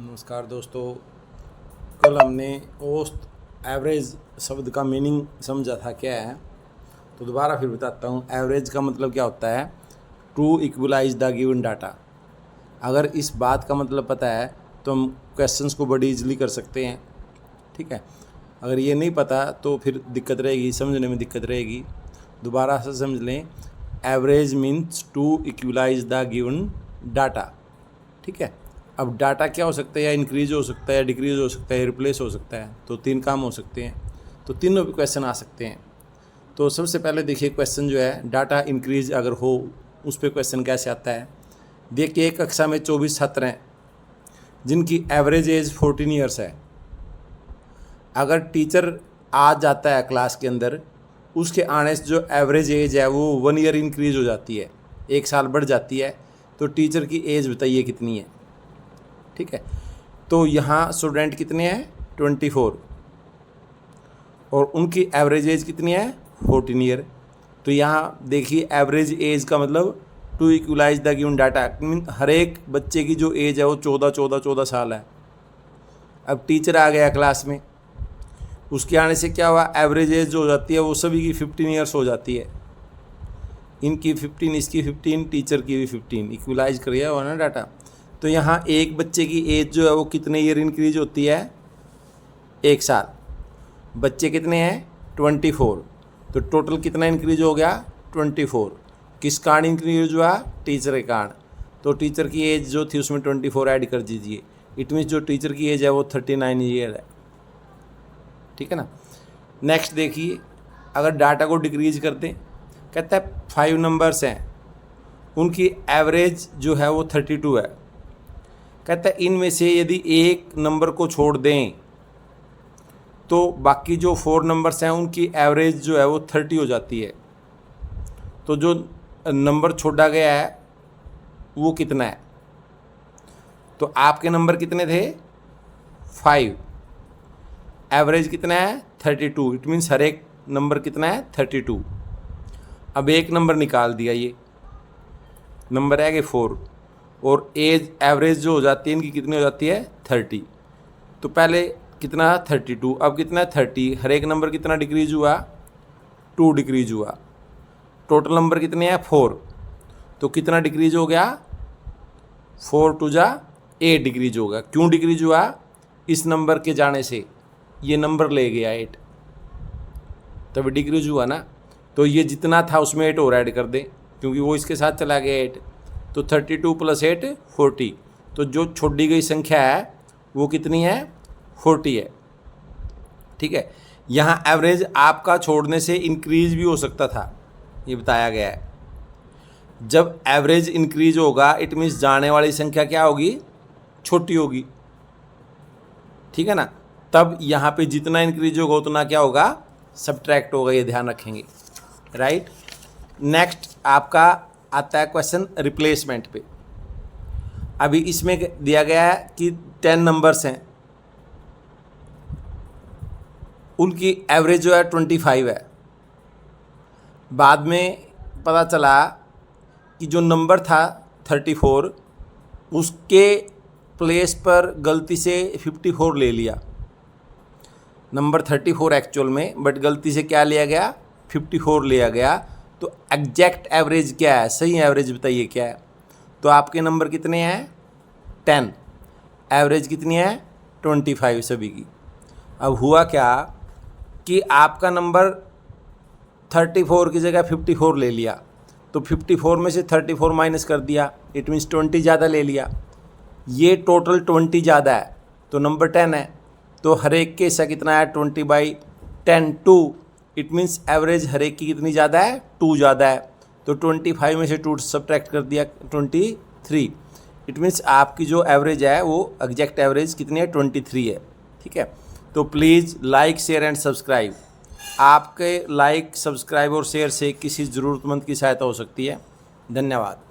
नमस्कार दोस्तों। कल हमने औसत एवरेज शब्द का मीनिंग समझा था क्या है, तो दोबारा फिर बताता हूँ। एवरेज का मतलब क्या होता है? To equalise the given data. अगर इस बात का मतलब पता है तो हम क्वेश्चंस को बड़ी इजीली कर सकते हैं, ठीक है। अगर ये नहीं पता तो फिर दिक्कत रहेगी, समझने में दिक्कत रहेगी। दोबारा से समझ लें, average means to equalise the given data, ठीक है। अब डाटा क्या हो सकता है? या इंक्रीज हो सकता है, या डिक्रीज हो सकता है, रिप्लेस हो सकता है। तो तीन काम हो सकते हैं, तो तीनों पे क्वेश्चन आ सकते हैं। तो सबसे पहले देखिए क्वेश्चन जो है, डाटा इंक्रीज अगर हो उस पर क्वेश्चन कैसे आता है। देखिए एक कक्षा में 24 छात्र हैं जिनकी एवरेज एज 14 ईयर्स है। अगर टीचर आ जाता है क्लास के अंदर, उसके आने से जो एवरेज एज है वो 1 ईयर इंक्रीज हो जाती है, 1 साल बढ़ जाती है। तो टीचर की एज बताइए कितनी है, ठीक है। तो यहाँ स्टूडेंट कितने हैं? 24, और उनकी एवरेज एज कितनी है? 14 ईयर। तो यहाँ देखिए एवरेज एज का मतलब to equalise the given data, हर एक बच्चे की जो एज है वो 14 साल है। अब टीचर आ गया क्लास में, उसके आने से क्या हुआ? एवरेज एज जो हो जाती है वो सभी की 15 ईयर्स हो जाती है। इनकी 15, इसकी 15, टीचर की भी 15, इक्वलाइज कर दिया हुआ ना डाटा। तो यहाँ एक बच्चे की एज जो है वो कितने ईयर इंक्रीज होती है? 1 साल। बच्चे कितने हैं? 24। तो टोटल कितना इंक्रीज हो गया? 24। किस कारण इंक्रीज हुआ? टीचर के कारण। तो टीचर की एज जो थी उसमें 24 ऐड कर दीजिए। इट मीन्स जो टीचर की एज है वो 39 ईयर है, ठीक है ना। नेक्स्ट देखिए, अगर डाटा को डिक्रीज कर दें, कहता है 5 नंबर्स हैं, उनकी एवरेज जो है वो 32 है। कहता है इनमें से यदि एक नंबर को छोड़ दें तो बाकी जो 4 नंबर्स हैं उनकी एवरेज जो है वो 30 हो जाती है। तो जो नंबर छोड़ा गया है वो कितना है? तो आपके नंबर कितने थे? 5। एवरेज कितना है? 32। इट मीन्स हर एक नंबर कितना है? 32। अब एक नंबर निकाल दिया, ये नंबर है कि 4, और एज एवरेज जो हो जाती है इनकी कितनी हो जाती है? 30। तो पहले कितना? 32। अब कितना? 30। हर एक नंबर कितना डिक्रीज हुआ? 2 डिक्रीज हुआ। टोटल नंबर कितने हैं? 4। तो कितना डिक्रीज हो गया? 4 2 जा 8 डिक्रीज होगा। क्यों डिक्रीज हुआ? इस नंबर के जाने से ये नंबर ले गया 8, तभी डिक्रीज हुआ ना। तो ये जितना था उसमें 8 और ऐड कर दें, क्योंकि वो इसके साथ चला गया 8। तो 32 + 8 40। तो जो छोड़ी गई संख्या है वो कितनी है? 40 है, ठीक है। यहाँ एवरेज आपका छोड़ने से इंक्रीज भी हो सकता था, ये बताया गया है। जब एवरेज इंक्रीज होगा इट मीन्स जाने वाली संख्या क्या होगी? छोटी होगी, ठीक है ना। तब यहाँ पे जितना इंक्रीज होगा उतना क्या होगा? सब्ट्रैक्ट होगा, ये ध्यान रखेंगे, राइट। नेक्स्ट आपका आता है क्वेश्चन रिप्लेसमेंट पे। अभी इसमें दिया गया है कि 10 नंबर्स हैं, उनकी एवरेज जो है 25 है। बाद में पता चला कि जो नंबर था 34, उसके प्लेस पर गलती से 54 ले लिया। नंबर 34 एक्चुअल में, बट गलती से क्या लिया गया? 54 लिया गया। तो एग्जैक्ट एवरेज क्या है? सही एवरेज बताइए क्या है? तो आपके नंबर कितने हैं? 10। एवरेज कितनी है? 25 सभी की। अब हुआ क्या कि आपका नंबर 34 की जगह 54 ले लिया, तो 54 में से 34 माइनस कर दिया, इट मीन्स 20 ज़्यादा ले लिया। ये टोटल 20 ज़्यादा है तो नंबर 10 है। तो हर एक के हिस्सा कितना है? 20/10 2। इट मीन्स एवरेज हर एक की कितनी ज़्यादा है? 2 ज़्यादा है। तो 25 में से 2 सब्ट्रैक्ट कर दिया, 23। इट मीन्स आपकी जो एवरेज है वो एग्जैक्ट एवरेज कितनी है? 23 है, ठीक है। तो please like, share and subscribe. आपके लाइक, सब्सक्राइब और शेयर से किसी ज़रूरतमंद की सहायता हो सकती है। धन्यवाद।